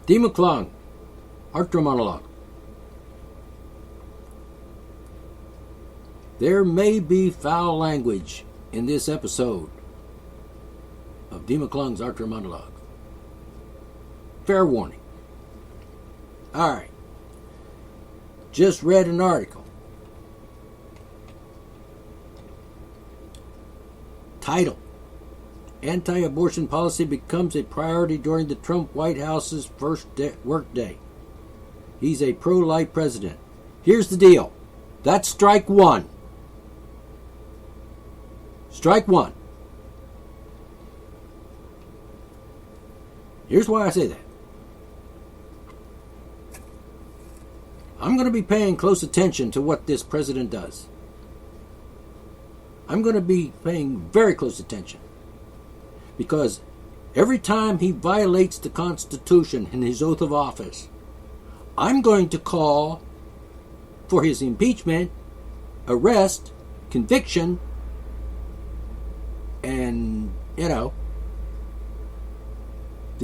D. McClung, Archer Monologue. There may be foul language in this episode of D. McClung's Archer Monologue. Fair warning. Alright. Just read an article. Title: Anti-abortion policy becomes a priority during the Trump White House's first work day. He's a pro-life president. Here's the deal. That's strike one. Strike one. Here's why I say that. I'm going to be paying close attention to what this president does. I'm going to be paying very close attention. Because every time he violates the Constitution in his oath of office, I'm going to call for his impeachment, arrest, conviction, and, the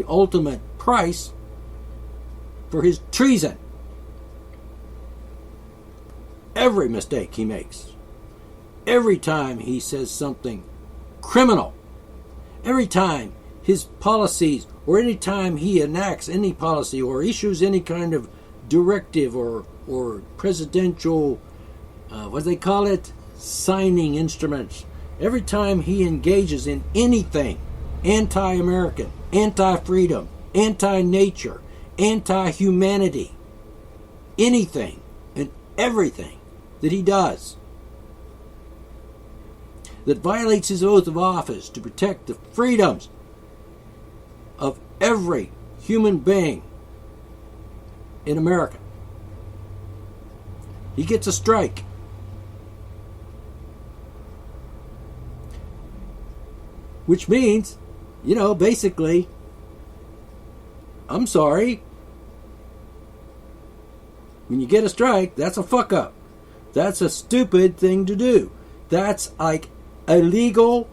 ultimate price for his treason. Every mistake he makes, every time he says something criminal, every time his policies, or any time he enacts any policy or issues any kind of directive or presidential, what do they call it? Signing instruments. Every time he engages in anything anti-American, anti-freedom, anti-nature, anti-humanity, anything and everything that he does that violates his oath of office to protect the freedoms of every human being in America, he gets a strike. Which means, basically, I'm sorry, when you get a strike, that's a fuck up. That's a stupid thing to do. That's like illegal,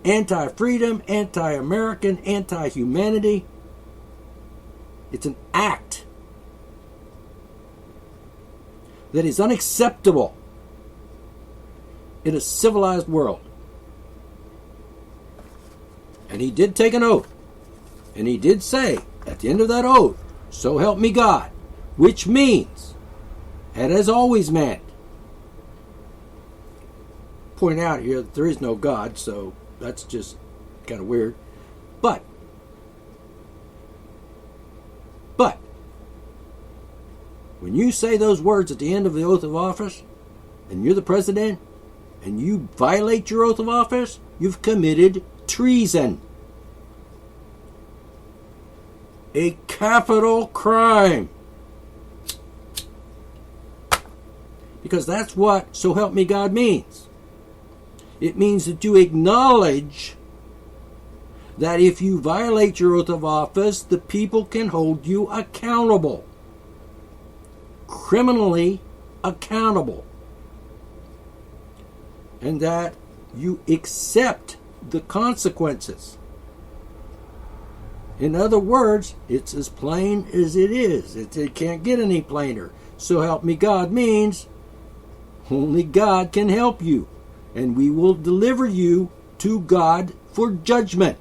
anti-freedom, anti-American, anti-humanity. It's an act that is unacceptable in a civilized world. And he did take an oath. And he did say, at the end of that oath, so help me God. Which means, and has always meant, point out here that there is no God, so that's just kind of weird. But, when you say those words at the end of the oath of office, and you're the president, and you violate your oath of office, you've committed treason. A capital crime. Because that's what so help me God means. It means that you acknowledge that if you violate your oath of office, the people can hold you accountable. Criminally accountable. And that you accept the consequences. In other words, it's as plain as it is. It can't get any plainer. So help me God means only God can help you. And we will deliver you to God for judgment.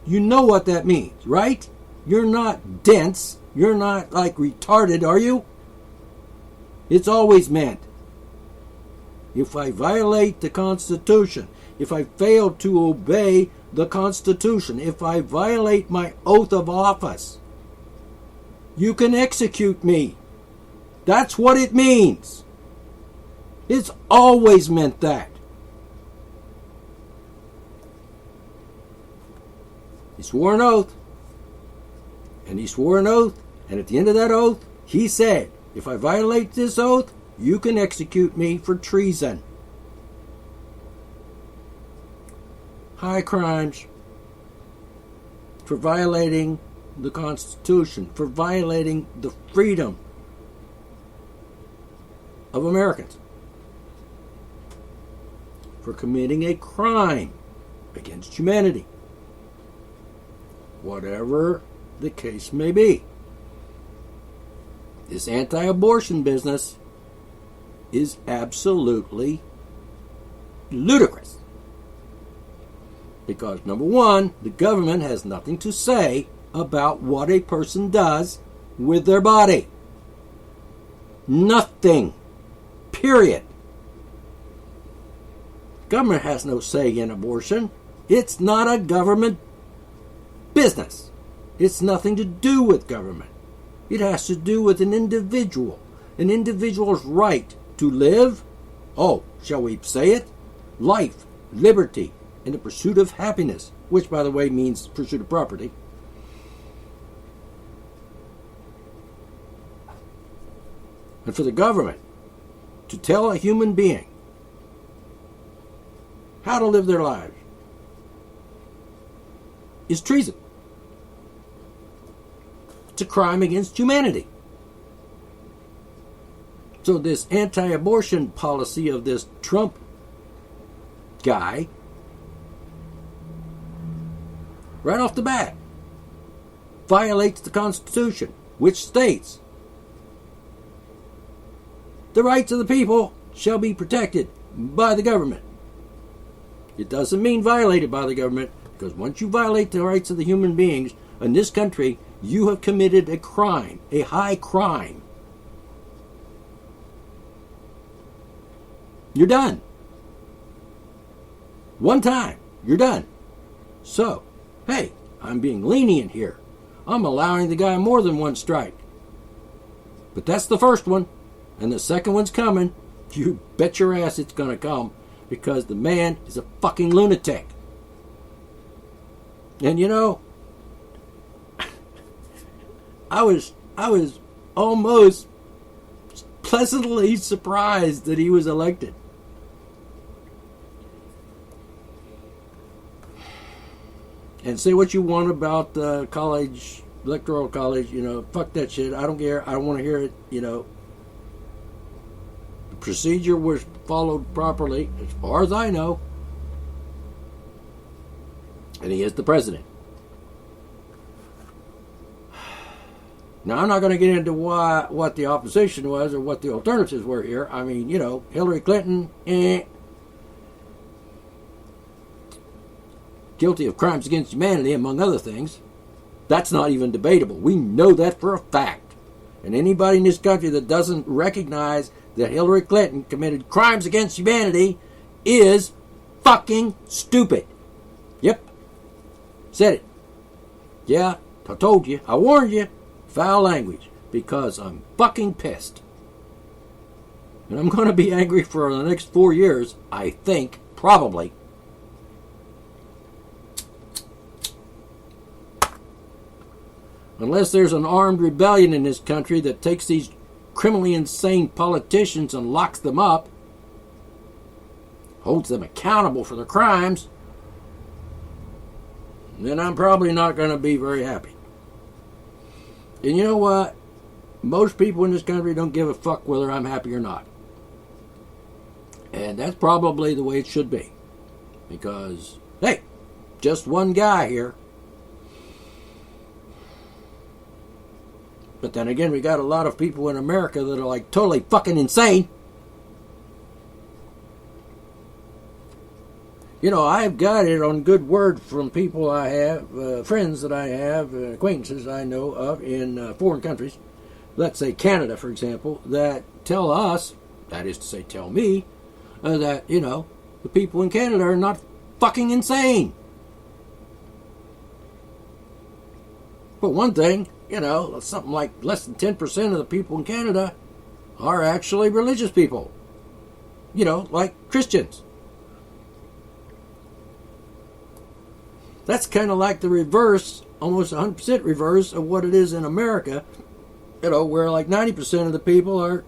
You know what that means, right? You're not dense. You're not like retarded, are you? It's always meant. If I violate the Constitution, if I fail to obey the Constitution, if I violate my oath of office, you can execute me. That's what it means. It's always meant that. He swore an oath. And he swore an oath. And at the end of that oath, he said, if I violate this oath, you can execute me for treason. High crimes for violating the Constitution, for violating the freedom of Americans, for committing a crime against humanity. whatever the case may be. This anti-abortion business is absolutely ludicrous. Because, number one, the government has nothing to say about what a person does with their body. Nothing. Period. Government has no say in abortion. It's not a government business. It's nothing to do with government. It has to do with an individual. An individual's right to live, shall we say it? Life, liberty, and the pursuit of happiness, which, by the way, means pursuit of property. And for the government to tell a human being how to live their lives is treason. It's a crime against humanity. So this anti-abortion policy of this Trump guy, right off the bat, violates the Constitution, which states the rights of the people shall be protected by the government. It doesn't mean violated by the government, because once you violate the rights of the human beings in this country, you have committed a crime, a high crime. You're done. One time, you're done. So, hey, I'm being lenient here. I'm allowing the guy more than one strike. But that's the first one. And the second one's coming. You bet your ass it's going to come. Because the man is a fucking lunatic. And you know, I was almost pleasantly surprised that he was elected. And say what you want about college, electoral college, fuck that shit. I don't care. I don't want to hear it, The procedure was followed properly, as far as I know. And he is the president. Now, I'm not going to get into what the opposition was or what the alternatives were here. I mean, Hillary Clinton, guilty of crimes against humanity, among other things. That's not even debatable. We know that for a fact. And anybody in this country that doesn't recognize that Hillary Clinton committed crimes against humanity is fucking stupid. Yep. Said it. Yeah, I told you. I warned you. Foul language. Because I'm fucking pissed. And I'm going to be angry for the next 4 years, I think, probably. Unless there's an armed rebellion in this country that takes these criminally insane politicians and locks them up, holds them accountable for their crimes, then I'm probably not going to be very happy. And you know what? Most people in this country don't give a fuck whether I'm happy or not. And that's probably the way it should be. Because, hey, just one guy here. But then again, we got a lot of people in America that are like totally fucking insane. I've got it on good word from people I have, friends that I have, acquaintances I know of in foreign countries. Let's say Canada, for example, that tell us, that is to say tell me, that, the people in Canada are not fucking insane. But one thing, something like less than 10% of the people in Canada are actually religious people. Like Christians. That's kind of like the reverse, almost 100% reverse of what it is in America, where like 90% of the people are,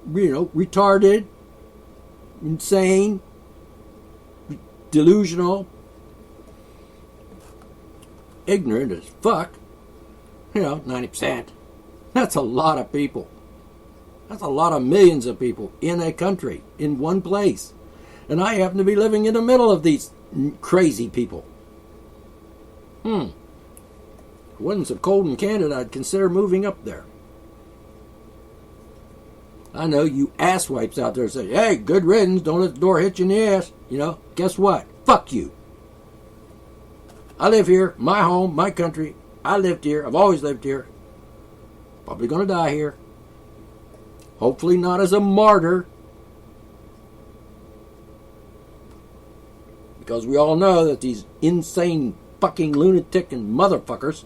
retarded, insane, delusional, ignorant as fuck. 90%. That's a lot of people. That's a lot of millions of people in a country, in one place. And I happen to be living in the middle of these crazy people. it wasn't so cold in Canada, I'd consider moving up there. I know you asswipes out there say, hey, good riddance, don't let the door hit you in the ass. Guess what? Fuck you. I live here, my home, my country. I lived here. I've always lived here. Probably going to die here. Hopefully not as a martyr. Because we all know that these insane fucking lunatic and motherfuckers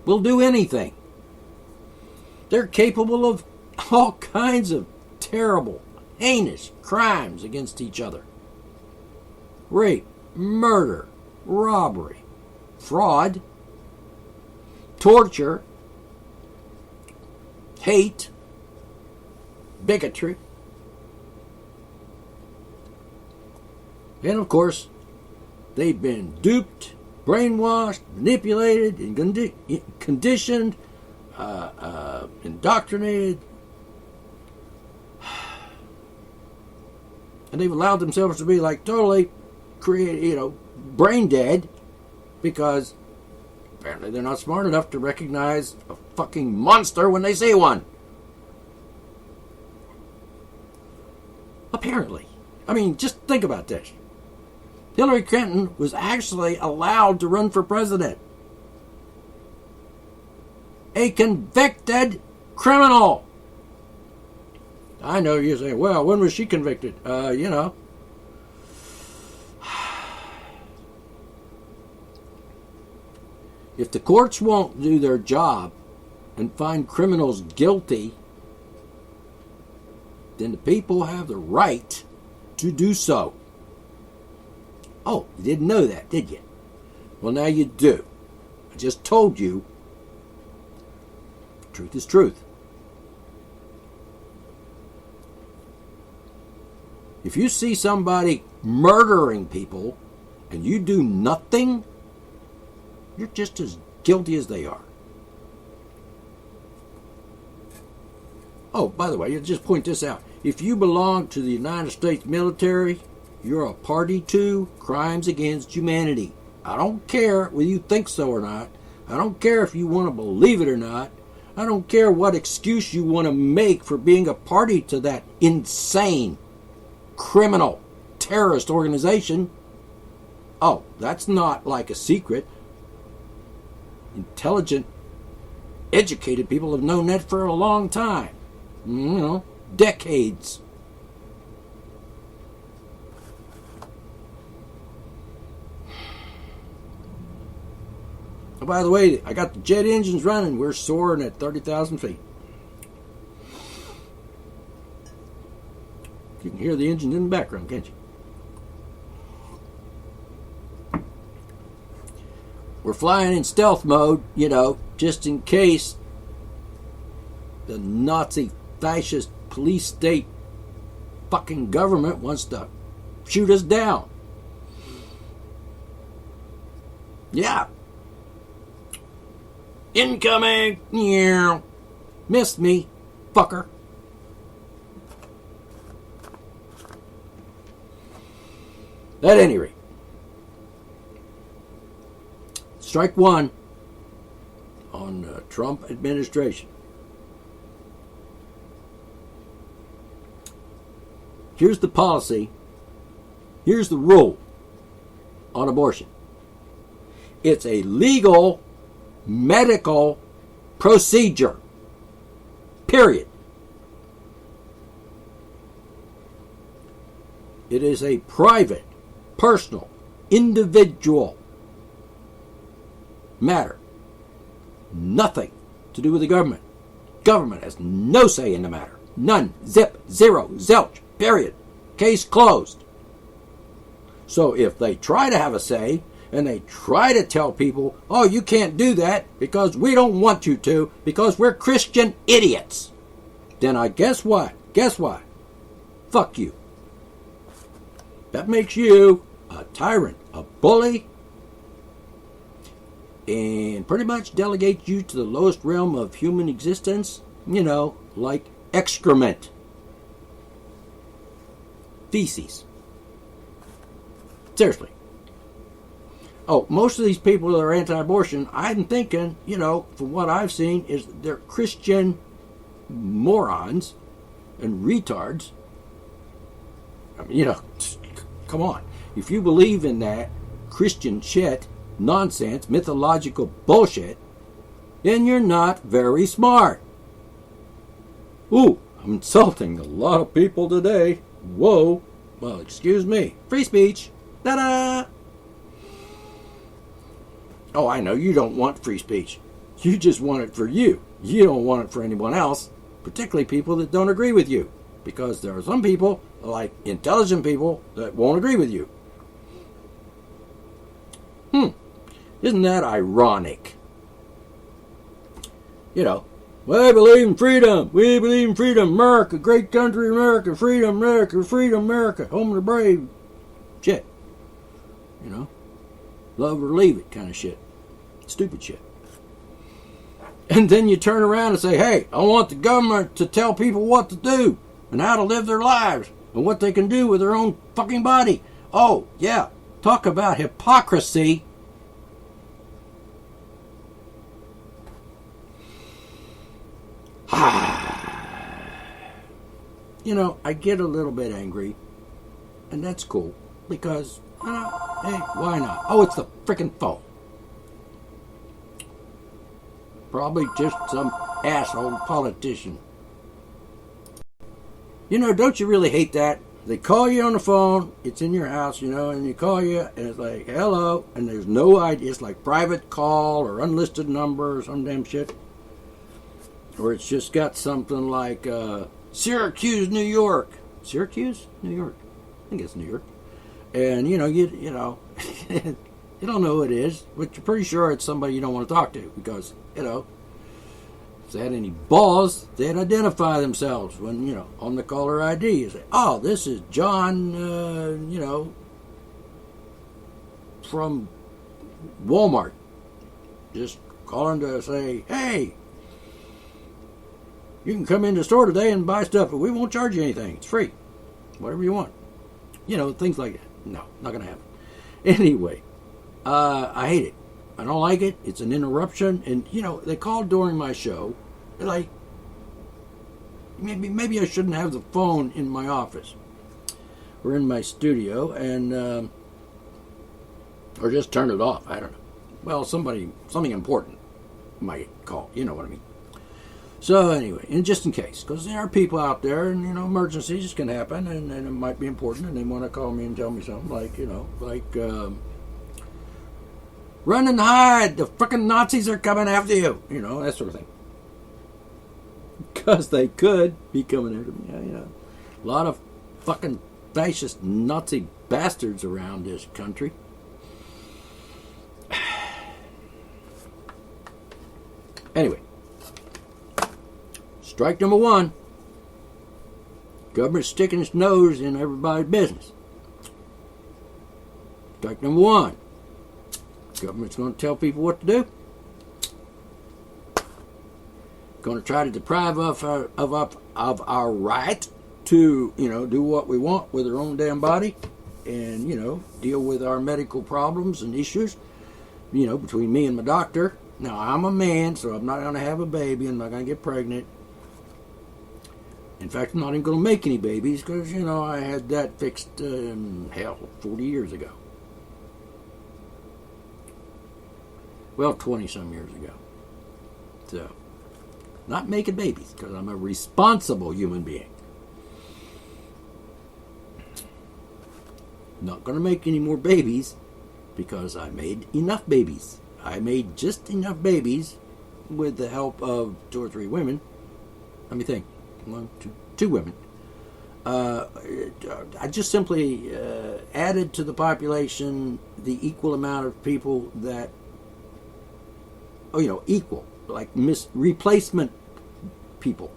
will do anything. They're capable of all kinds of terrible, heinous crimes against each other. Rape, murder, robbery, fraud, torture, hate, bigotry, and of course, they've been duped, brainwashed, manipulated, and conditioned, indoctrinated, and they've allowed themselves to be like totally brain dead because apparently they're not smart enough to recognize a fucking monster when they see one. Apparently. I mean, just think about this. Hillary Clinton was actually allowed to run for president. A convicted criminal. I know you're saying, well, when was she convicted? If the courts won't do their job and find criminals guilty, then the people have the right to do so. Oh, you didn't know that, did you? Well, now you do. I just told you. Truth is truth. If you see somebody murdering people and you do nothing, you're just as guilty as they are. Oh, by the way, I'll just point this out. If you belong to the United States military, you're a party to crimes against humanity. I don't care whether you think so or not. I don't care if you want to believe it or not. I don't care what excuse you want to make for being a party to that insane, criminal, terrorist organization. Oh, that's not like a secret. Intelligent, educated people have known that for a long time. Decades. Oh, by the way, I got the jet engines running. We're soaring at 30,000 feet. You can hear the engine in the background, can't you? We're flying in stealth mode, just in case the Nazi fascist police state fucking government wants to shoot us down. Yeah. Incoming! Yeah. Missed me, fucker. At any rate, strike one on the Trump administration. Here's the policy. Here's the rule on abortion. It's a legal medical procedure. Period. It is a private, personal, individual matter. Nothing to do with the government. Government has no say in the matter. None. Zip. Zero. Zilch. Period. Case closed. So if they try to have a say, and they try to tell people, oh, you can't do that because we don't want you to, because we're Christian idiots, then I guess what? Guess what? Fuck you. That makes you a tyrant, a bully, and pretty much delegates you to the lowest realm of human existence, like excrement. Feces. Seriously. Oh, most of these people that are anti-abortion, I'm thinking, from what I've seen, is they're Christian morons and retards. I mean, come on. If you believe in that Christian shit, nonsense, mythological bullshit, then you're not very smart. Ooh, I'm insulting a lot of people today. Whoa. Well, excuse me. Free speech. Ta-da! Oh, I know you don't want free speech. You just want it for you. You don't want it for anyone else, particularly people that don't agree with you. Because there are some people, like intelligent people, that won't agree with you. Isn't that ironic? We believe in freedom. We believe in freedom. America, great country, America, freedom, America, freedom, America, home of the brave. Shit. Love or leave it kind of shit. Stupid shit. And then you turn around and say, hey, I want the government to tell people what to do and how to live their lives and what they can do with their own fucking body. Oh, yeah. Talk about hypocrisy. I get a little bit angry, and that's cool, because, hey, why not? Oh, it's the frickin' phone. Probably just some asshole politician. Don't you really hate that? They call you on the phone, it's in your house, and you call you, and it's like, hello, and there's no idea. It's like private call or unlisted number or some damn shit. Or it's just got something like Syracuse, New York. Syracuse, New York. I think it's New York. And you you don't know who it is, but you're pretty sure it's somebody you don't want to talk to because if they had any balls, they'd identify themselves when on the caller ID. You say, "Oh, this is John," from Walmart. Just calling to say, "Hey, you can come into the store today and buy stuff, but we won't charge you anything. It's free. Whatever you want." Things like that. No, not going to happen. Anyway, I hate it. I don't like it. It's an interruption. And, they called during my show. They're like, maybe I shouldn't have the phone in my office or in my studio and or just turn it off. I don't know. Well, something important might call. You know what I mean. So anyway, and just in case, because there are people out there, and emergencies can happen, and it might be important, and they want to call me and tell me something like run and hide, the frickin' Nazis are coming after you, that sort of thing. Because they could be coming after me, A lot of fucking fascist Nazi bastards around this country. Anyway. Strike number one. Government sticking its nose in everybody's business. Strike number one. Government's going to tell people what to do. Going to try to deprive us of our right to, do what we want with our own damn body and, deal with our medical problems and issues, between me and my doctor. Now, I'm a man, so I'm not going to have a baby. I'm not going to get pregnant. In fact, I'm not even going to make any babies because, I had that fixed, 40 years ago. Well, 20-some years ago. So, not making babies because I'm a responsible human being. Not going to make any more babies because I made enough babies. I made just enough babies with the help of 2 or 3 women. Let me think. 2 women. I just simply added to the population the equal amount of people that, equal, like replacement people.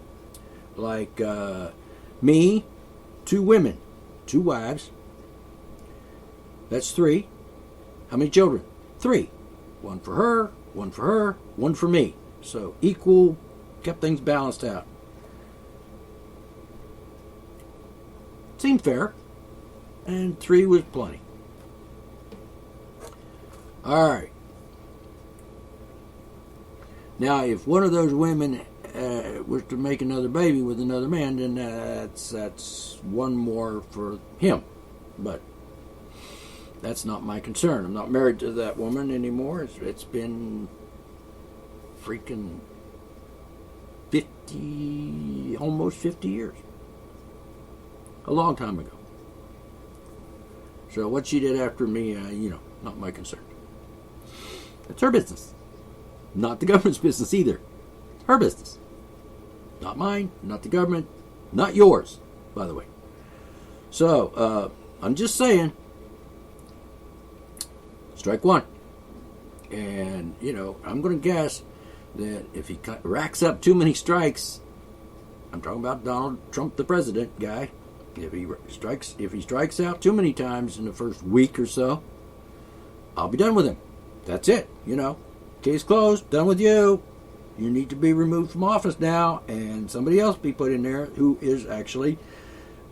Like me, 2 women, 2 wives. That's 3. How many children? 3. 1 for her, 1 for her, 1 for me. So equal, kept things balanced out. Seemed fair, and 3 was plenty. All right. Now, if one of those women was to make another baby with another man, then that's one more for him. But that's not my concern. I'm not married to that woman anymore. It's been freaking almost 50 years. A long time ago. So what she did after me, not my concern. It's her business. Not the government's business either. It's her business. Not mine, not the government, not yours, by the way. So, I'm just saying, strike one. And, I'm going to guess that if he racks up too many strikes, I'm talking about Donald Trump, the president guy, if he strikes out too many times in the first week or so, I'll be done with him. That's it, Case closed, done with you. You need to be removed from office now, and somebody else be put in there who is actually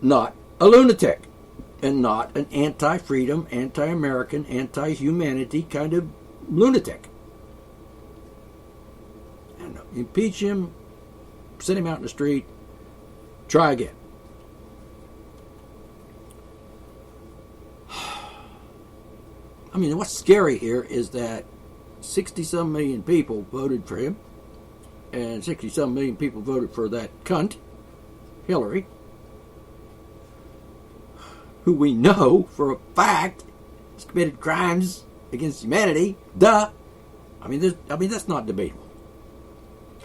not a lunatic and not an anti-freedom, anti-American, anti-humanity kind of lunatic. And impeach him, send him out in the street, try again. I mean, what's scary here is that 60-some million people voted for him, and 60-some million people voted for that cunt, Hillary, who we know for a fact has committed crimes against humanity. Duh. I mean, that's not debatable.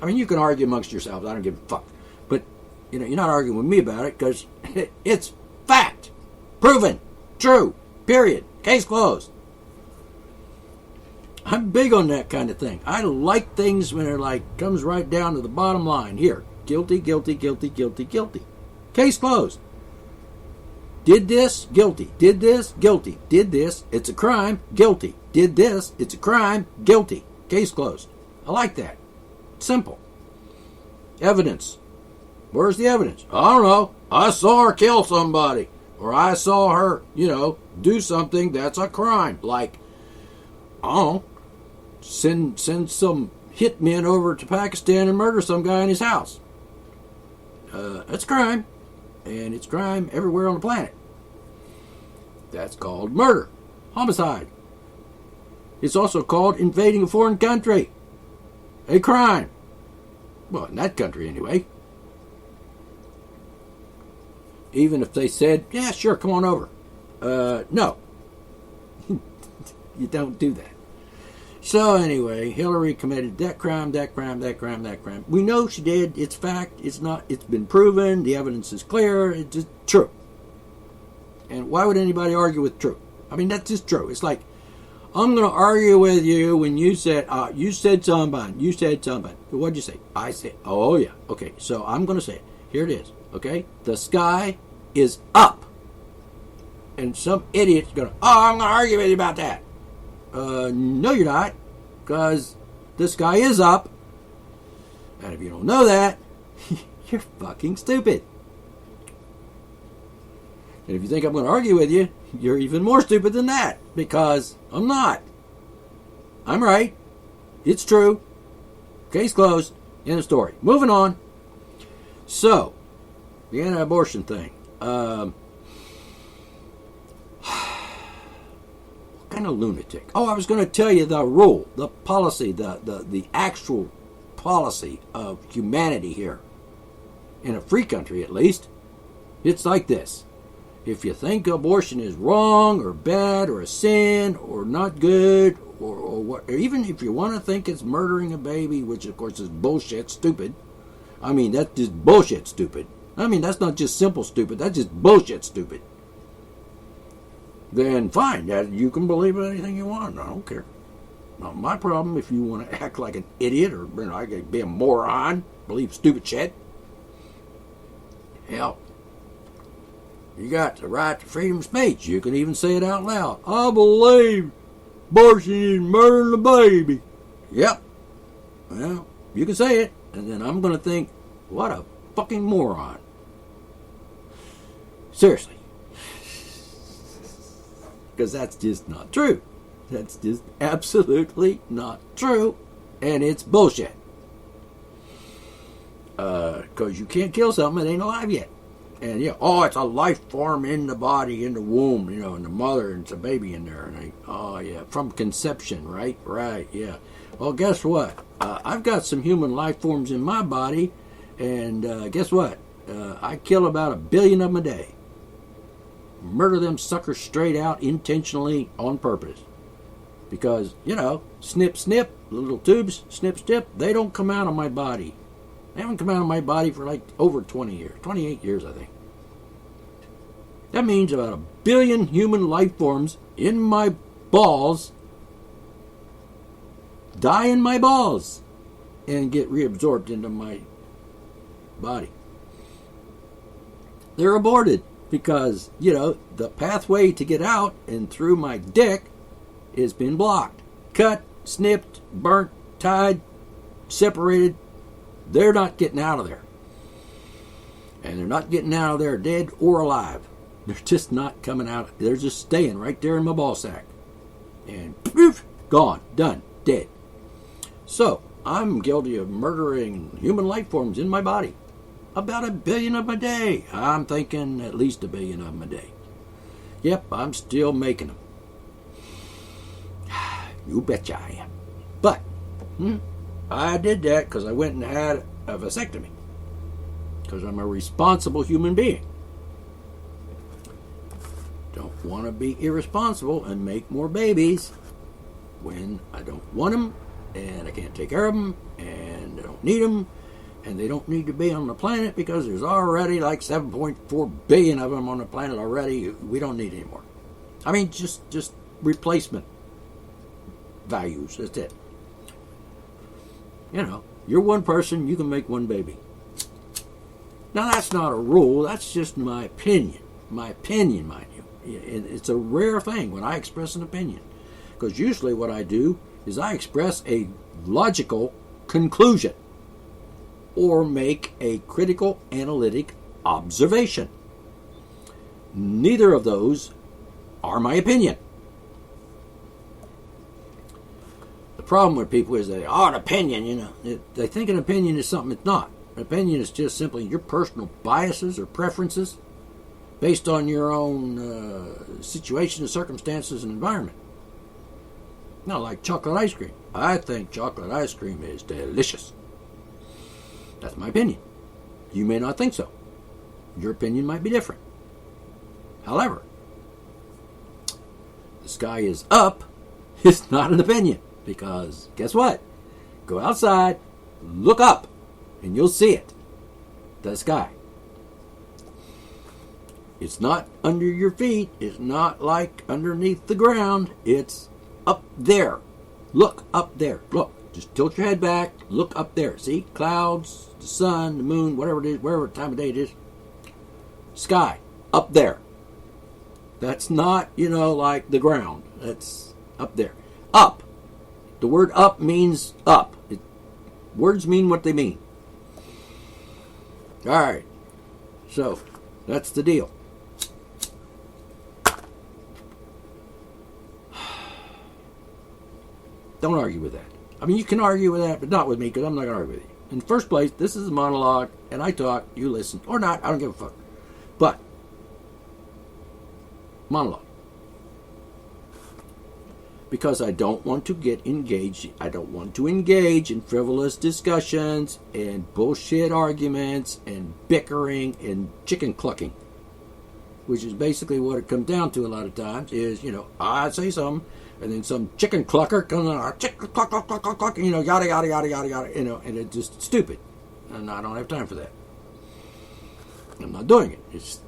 I mean, you can argue amongst yourselves. I don't give a fuck. But, you're not arguing with me about it because it's fact. Proven. True. Period. Case closed. I'm big on that kind of thing. I like things when it comes right down to the bottom line. Here, guilty, guilty, guilty, guilty, guilty. Case closed. Did this, guilty. Did this, guilty. Did this, it's a crime, guilty. Did this, it's a crime, guilty. Case closed. I like that. Simple. Evidence. Where's the evidence? I don't know. I saw her kill somebody. Or I saw her, do something that's a crime. Like, I don't know. Send some hitmen over to Pakistan and murder some guy in his house. That's crime. And it's crime everywhere on the planet. That's called murder. Homicide. It's also called invading a foreign country. A crime. Well, in that country anyway. Even if they said, yeah, sure, come on over. No. You don't do that. So anyway, Hillary committed that crime, that crime, that crime, that crime. We know she did. It's fact. It's not. It's been proven. The evidence is clear. It's just true. And why would anybody argue with true? I mean, that's just true. It's like, I'm going to argue with you when you said something. You said something. What'd you say? I said, oh yeah. Okay, so I'm going to say it. Here it is. Okay? The sky is up. And some idiot's going to, I'm going to argue with you about that. No, you're not, because the sky is up, and if you don't know that, you're fucking stupid. And if you think I'm going to argue with you, you're even more stupid than that, because I'm not. I'm right. It's true. Case closed. End of story. Moving on. So, the anti-abortion thing. Kind of lunatic. Oh, I was going to tell you the rule, the policy, the actual policy of humanity here. In a free country, at least. It's like this. If you think abortion is wrong or bad or a sin or not good or what, or even if you want to think it's murdering a baby, which of course is bullshit, stupid. I mean, that's just bullshit, stupid. I mean, that's not just simple stupid. That's just bullshit, stupid. Then fine, you can believe anything you want. I don't care. Not my problem if you want to act like an idiot or be a moron, believe stupid shit. Hell, you got the right to freedom of speech. You can even say it out loud. I believe abortion is murdering the baby. Yep. Well, you can say it, and then I'm going to think, what a fucking moron. Seriously. Because that's just not true. That's just absolutely not true, and it's bullshit. Because you can't kill something that ain't alive yet. And it's a life form in the body, in the womb, in the mother, and it's a baby in there. And from conception, right? Right, yeah. Well, guess what? I've got some human life forms in my body, and guess what? I kill about 1 billion of them a day. Murder them suckers straight out, intentionally, on purpose. Because, snip, snip, little tubes, snip, snip, they don't come out of my body. They haven't come out of my body for like over 20 years, 28 years, I think. That means about 1 billion human life forms in my balls die in my balls and get reabsorbed into my body. They're aborted because, the pathway to get out and through my dick has been blocked, cut, snipped, burnt, tied, separated. They're not getting out of there. And they're not getting out of there dead or alive. They're just not coming out. They're just staying right there in my ball sack. And poof, gone, done, dead. So, I'm guilty of murdering human life forms in my body. About 1 billion of them a day. I'm thinking at least 1 billion of them a day. Yep, I'm still making them. You betcha I am. But, I did that because I went and had a vasectomy. Because I'm a responsible human being. Don't want to be irresponsible and make more babies when I don't want them, and I can't take care of them, and I don't need them, and they don't need to be on the planet because there's already like 7.4 billion of them on the planet already. We don't need any more. I mean, just replacement values. That's it. You're one person, you can make one baby. Now, that's not a rule. That's just my opinion. My opinion, mind you. It's a rare thing when I express an opinion. Because usually what I do is I express a logical conclusion or make a critical analytic observation. Neither of those are my opinion. The problem with people is an opinion, they think an opinion is something it's not. An opinion is just simply your personal biases or preferences based on your own situation and circumstances and environment. Now, like chocolate ice cream. I think chocolate ice cream is delicious. That's my opinion. You may not think so. Your opinion might be different. However, the sky is up is not an opinion. Because guess what? Go outside, look up, and you'll see it. The sky. It's not under your feet. It's not like underneath the ground. It's up there. Look up there. Look. Just tilt your head back. Look up there. See? Clouds, the sun, the moon, whatever it is, whatever time of day it is. Sky. Up there. That's not, like the ground. That's up there. Up. The word up means up. Words mean what they mean. All right. So, that's the deal. Don't argue with that. I mean, you can argue with that, but not with me, because I'm not going to argue with you. In the first place, this is a monologue, and I talk, you listen. Or not, I don't give a fuck. But, monologue. Because I don't want to get engaged. I don't want to engage in frivolous discussions and bullshit arguments and bickering and chicken clucking. Which is basically what it comes down to a lot of times is, I say something, and then some chicken clucker comes on, chicken cluck, cluck, cluck, cluck, cluck, yada, yada, yada, yada, yada, and it's just stupid. And I don't have time for that. I'm not doing it. It's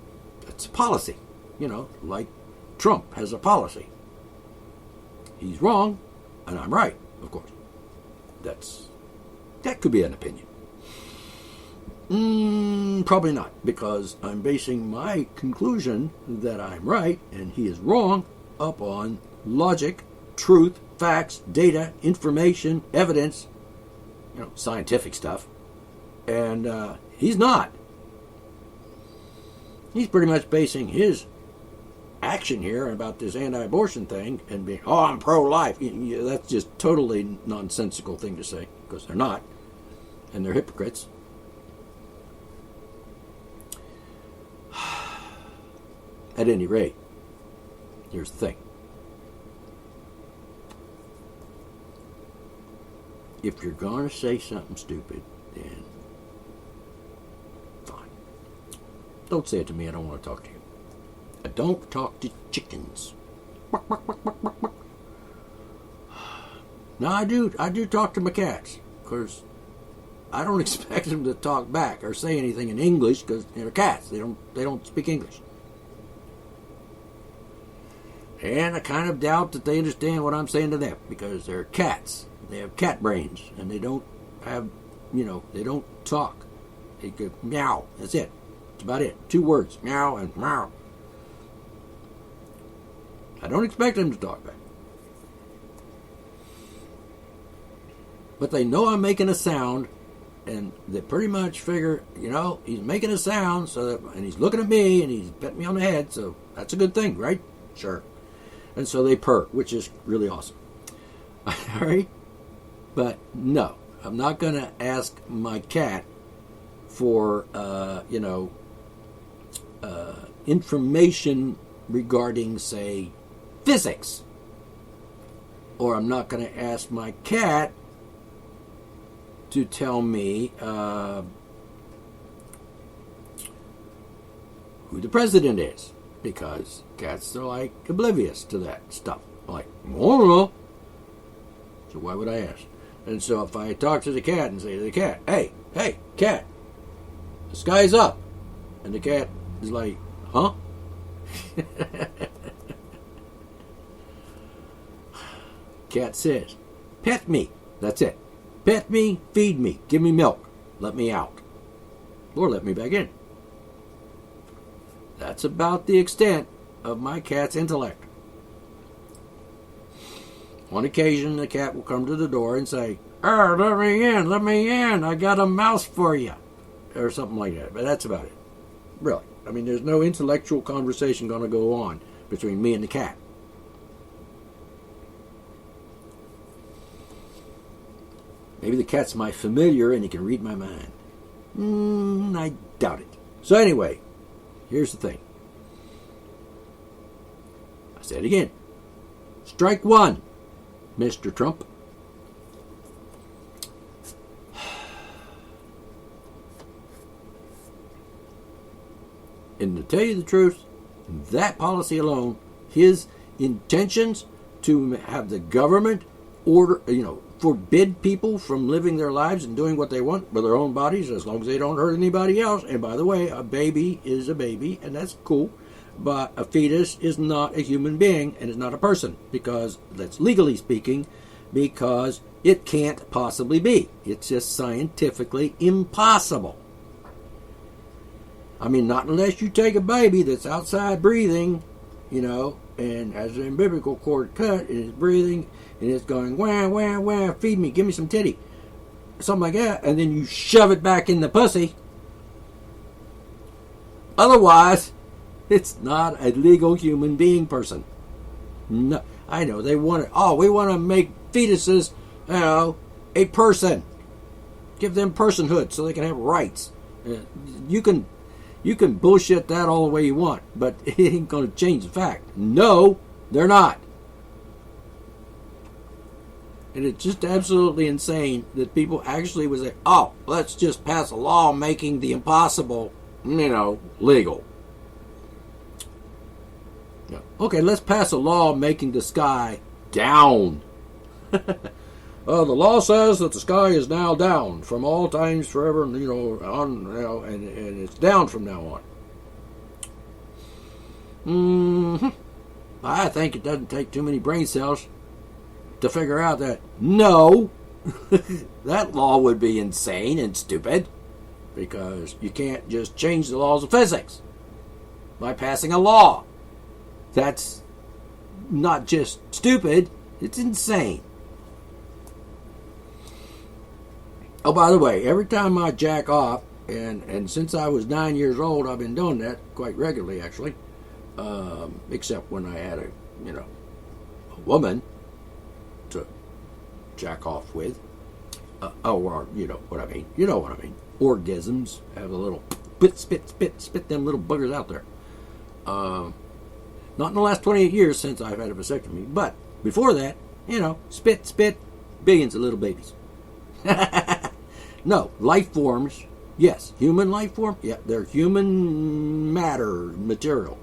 a policy. Like Trump has a policy. He's wrong, and I'm right, of course. That could be an opinion. Probably not, because I'm basing my conclusion that I'm right and he is wrong upon logic, truth, facts, data, information, evidence, scientific stuff. And he's not. He's pretty much basing his action here about this anti-abortion thing and being, oh, I'm pro-life. That's just totally nonsensical thing to say, because they're not, and they're hypocrites. At any rate, here's the thing. If you're going to say something stupid, then fine. Don't say it to me. I don't want to talk to you. I don't talk to chickens. Now I do talk to my cats, because I don't expect them to talk back or say anything in English, because they're cats. They don't speak English. And I kind of doubt that they understand what I'm saying to them, because they're cats. They have cat brains, and they don't have, they don't talk. They go meow. That's it. That's about it. 2 words, meow and meow. I don't expect them to talk back. But they know I'm making a sound, and they pretty much figure, he's making a sound, and he's looking at me, and he's petting me on the head, so that's a good thing, right? Sure. And so they purr, which is really awesome. All right? But no, I'm not going to ask my cat for, information regarding, say, physics. Or I'm not going to ask my cat to tell me who the president is. Because cats are like oblivious to that stuff. Like, I don't know. So why would I ask? And so if I talk to the cat and say to the cat, hey, cat, the sky's up. And the cat is like, huh? Cat says, pet me. That's it. Pet me, feed me, give me milk, let me out. Or let me back in. That's about the extent of my cat's intellect. On occasion, the cat will come to the door and say, let me in, I got a mouse for you. Or something like that. But that's about it. Really. I mean, there's no intellectual conversation going to go on between me and the cat. Maybe the cat's my familiar and he can read my mind. I doubt it. So anyway, here's the thing. I say it again. Strike 1, Mr. Trump. And to tell you the truth, that policy alone, his intentions to have the government order, forbid people from living their lives and doing what they want with their own bodies as long as they don't hurt anybody else. And by the way, a baby is a baby, and that's cool. But a fetus is not a human being and is not a person, because that's legally speaking, because it can't possibly be. It's just scientifically impossible. I mean, not unless you take a baby that's outside breathing, and has an umbilical cord cut and is breathing and it's going, wah, wah, wah, feed me, give me some titty, something like that, and then you shove it back in the pussy. Otherwise, it's not a legal human being person. No, I know, they want it. Oh, we want to make fetuses, a person. Give them personhood so they can have rights. You can bullshit that all the way you want, but it ain't going to change the fact. No, they're not. And it's just absolutely insane that people actually would say, oh, let's just pass a law making the impossible, legal. Yeah. Okay, let's pass a law making the sky down. The law says that the sky is now down from all times forever, and it's down from now on. I think it doesn't take too many brain cells to figure out that no, that law would be insane and stupid, because you can't just change the laws of physics by passing a law. That's not just stupid, it's insane. Oh, by the way, every time I jack off, and since I was 9 years old, I've been doing that quite regularly, actually. except when I had a woman to jack off with. Or you know what I mean. You know what I mean. Orgasms. Have a little spit them little buggers out there. Not in the last 28 years since I've had a vasectomy, but before that, spit, billions of little babies. No, life forms, yes. Human life form, yeah, they're human material.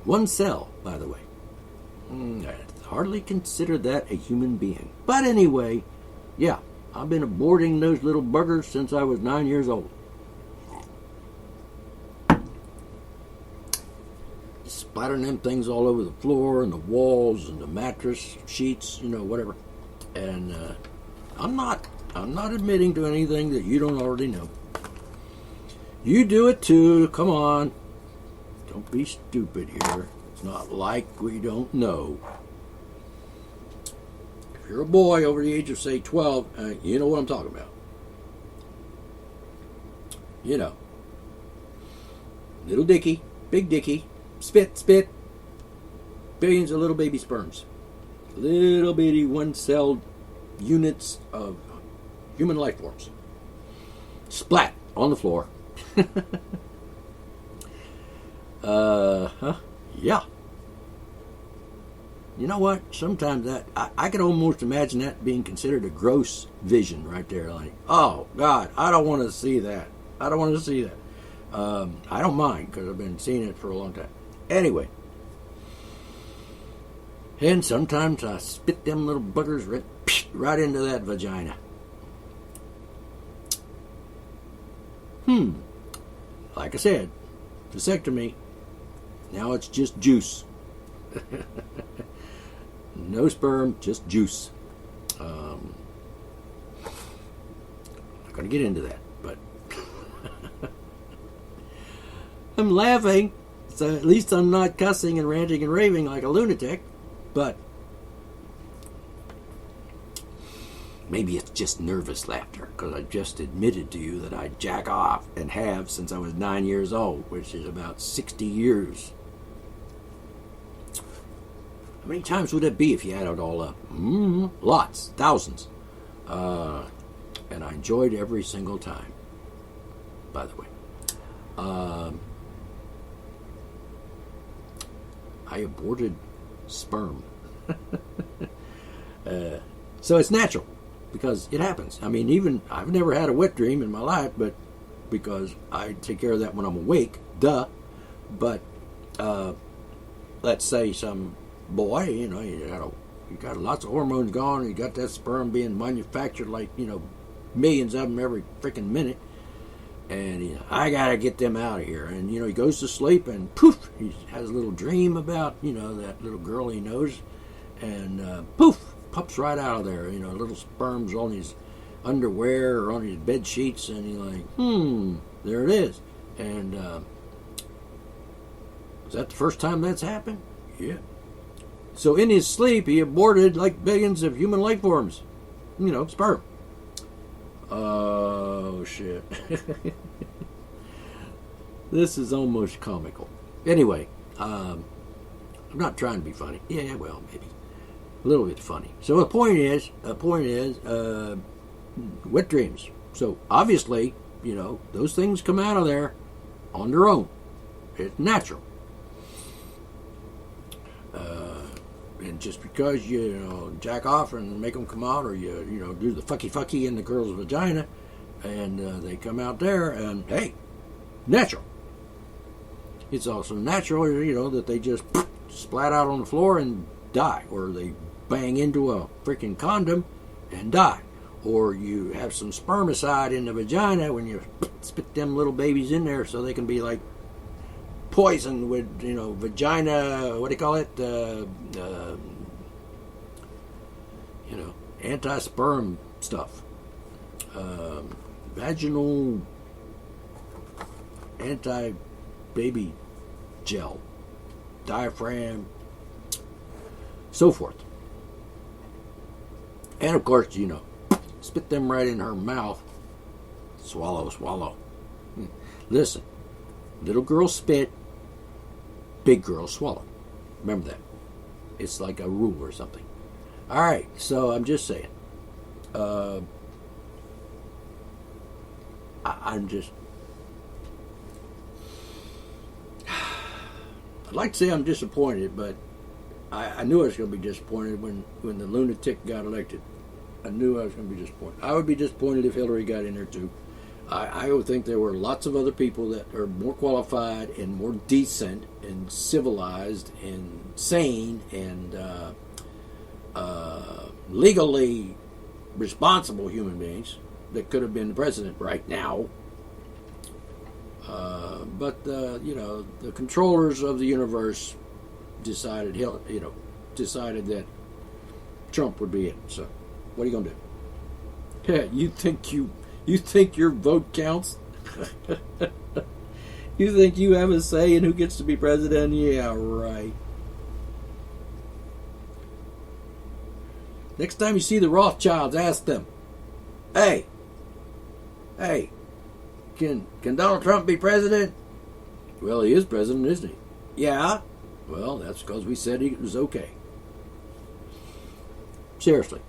One cell, by the way. I hardly consider that a human being. But anyway, yeah, I've been aborting those little buggers since I was 9 years old. Splattering them things all over the floor and the walls and the mattress sheets, whatever. And I'm not admitting to anything that you don't already know. You do it too. Come on. Don't be stupid here. It's not like we don't know. If you're a boy over the age of, say, 12, you know what I'm talking about. Little dicky, big dicky, spit, billions of little baby sperms. Little bitty one-celled units of human life forms. Splat on the floor. Yeah. You know what? Sometimes I could almost imagine that being considered a gross vision right there. Like, oh, God, I don't want to see that. I don't mind because I've been seeing it for a long time. Anyway. And sometimes I spit them little buggers right into that vagina. Like I said, vasectomy. Now it's just juice. No sperm, just juice. I'm not going to get into that, but I'm laughing, so at least I'm not cussing and ranting and raving like a lunatic. But maybe it's just nervous laughter, because I just admitted to you that I jack off and have since I was 9 years old, which is about 60 years. How many times would it be if you add it all up? Lots, thousands. And I enjoyed every single time, by the way. I aborted sperm. So it's natural, because it happens. I mean, even I've never had a wet dream in my life, but because I take care of that when I'm awake, duh. But let's say some boy, you got lots of hormones going, you got that sperm being manufactured like, millions of them every freaking minute, and I gotta get them out of here. And he goes to sleep, and poof, he has a little dream about that little girl he knows, and poof, pops right out of there. Little sperms on his underwear or on his bed sheets, and he's like, there it is. And is that the first time that's happened? Yeah. So in his sleep, he aborted like billions of human life forms, sperm. Oh, shit. This is almost comical. Anyway, I'm not trying to be funny. Yeah, well, maybe. A little bit funny. So the point is, wet dreams. So obviously, those things come out of there on their own. It's natural. And just because you jack off and make them come out, or you do the fucky in the girl's vagina, and they come out there, and hey, natural. It's also natural, that they just splat out on the floor and die, or they bang into a freaking condom and die, or you have some spermicide in the vagina when you spit them little babies in there, so they can be like poison with vagina, what do you call it, anti-sperm stuff, vaginal anti-baby gel, diaphragm, so forth. And of course, spit them right in her mouth. Swallow. Listen, Little girl spit, big girl swallow. Remember that. It's like a rule or something. All right, so I'm just saying. I'm just. I'd like to say I'm disappointed, but I knew I was going to be disappointed when the lunatic got elected. I knew I was going to be disappointed. I would be disappointed if Hillary got in there too. I would think there were lots of other people that are more qualified and more decent and civilized and sane and legally responsible human beings that could have been the president right now. But the controllers of the universe decided that Trump would be it. So, what are you gonna do? Yeah, you think your vote counts? You think you have a say in who gets to be president? Yeah, right. Next time you see the Rothschilds, ask them, hey, can Donald Trump be president? Well, he is president, isn't he? Yeah. Well, that's because we said he was okay. Seriously.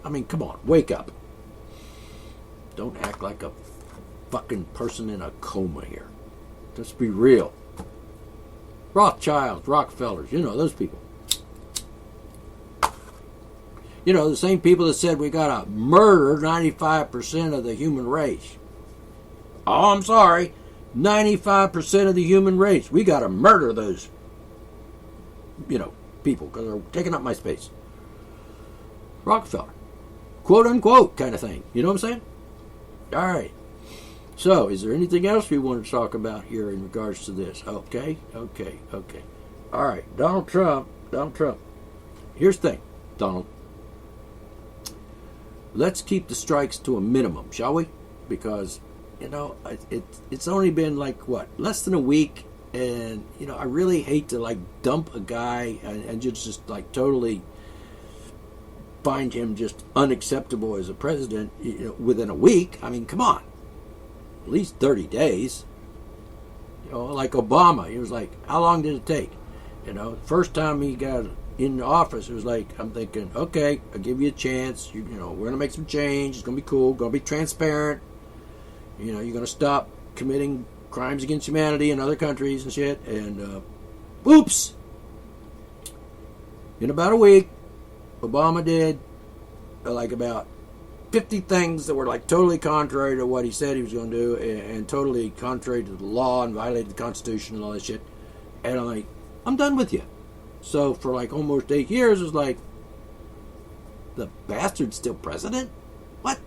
I mean, come on, wake up. Don't act like a fucking person in a coma here. Let's be real. Rothschilds, Rockefellers, those people. The same people that said we gotta murder 95% of the human race. Oh, I'm sorry. 95% of the human race. We gotta murder those, people because they're taking up my space. Rockefeller. Quote unquote kind of thing. You know what I'm saying? All right. So, is there anything else we want to talk about here in regards to this? Okay. All right. Donald Trump. Here's the thing, Donald. Let's keep the strikes to a minimum, shall we? Because, it's only been less than a week, and, I really hate to, dump a guy and just totally find him just unacceptable as a president, within a week. I mean, come on. At least 30 days. Like Obama. He was like, how long did it take? First time he got in the office, it was like, I'm thinking, okay, I'll give you a chance. We're going to make some change. It's going to be cool. Going to be transparent. You're going to stop committing crimes against humanity in other countries and shit. And, oops. In about a week, Obama did about 50 things that were totally contrary to what he said he was going to do, and totally contrary to the law and violated the Constitution and all that shit. And I'm like, I'm done with you. So for almost 8 years, it was the bastard's still president? What?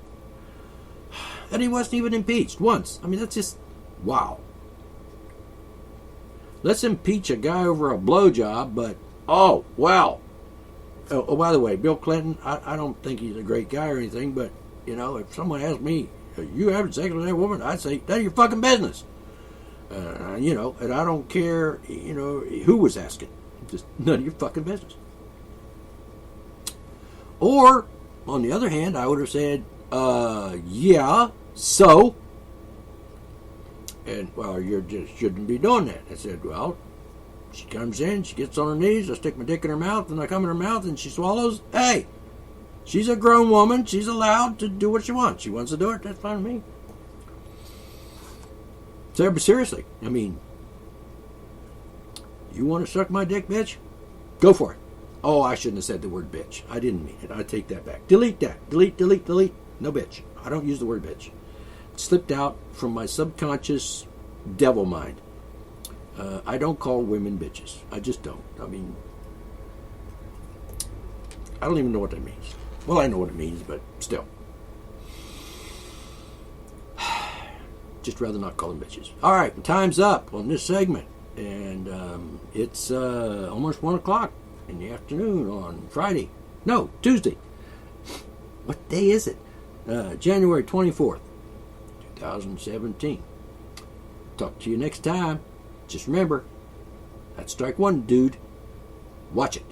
And he wasn't even impeached once. I mean, that's just, wow. Let's impeach a guy over a blowjob, but, oh, well. Oh, by the way, Bill Clinton, I don't think he's a great guy or anything, but, if someone asked me, you having sex with that woman? I'd say, that's your fucking business. And I don't care, who was asking. Just none of your fucking business. Or, on the other hand, I would have said, yeah, so. And, well, you just shouldn't be doing that. I said, well, she comes in, she gets on her knees, I stick my dick in her mouth, and I come in her mouth, and she swallows. Hey, she's a grown woman. She's allowed to do what she wants. She wants to do it. That's fine with me. So, but seriously, I mean, you want to suck my dick, bitch? Go for it. Oh, I shouldn't have said the word bitch. I didn't mean it. I take that back. Delete that. Delete. No bitch. I don't use the word bitch. It slipped out from my subconscious devil mind. I don't call women bitches. I just don't. I mean, I don't even know what that means. Well, I know what it means, but still. Just rather not call them bitches. All right, time's up on this segment. And it's almost 1 o'clock in the afternoon on Friday. No, Tuesday. What day is it? January 24th, 2017. Talk to you next time. Just remember, that's strike one, dude. Watch it.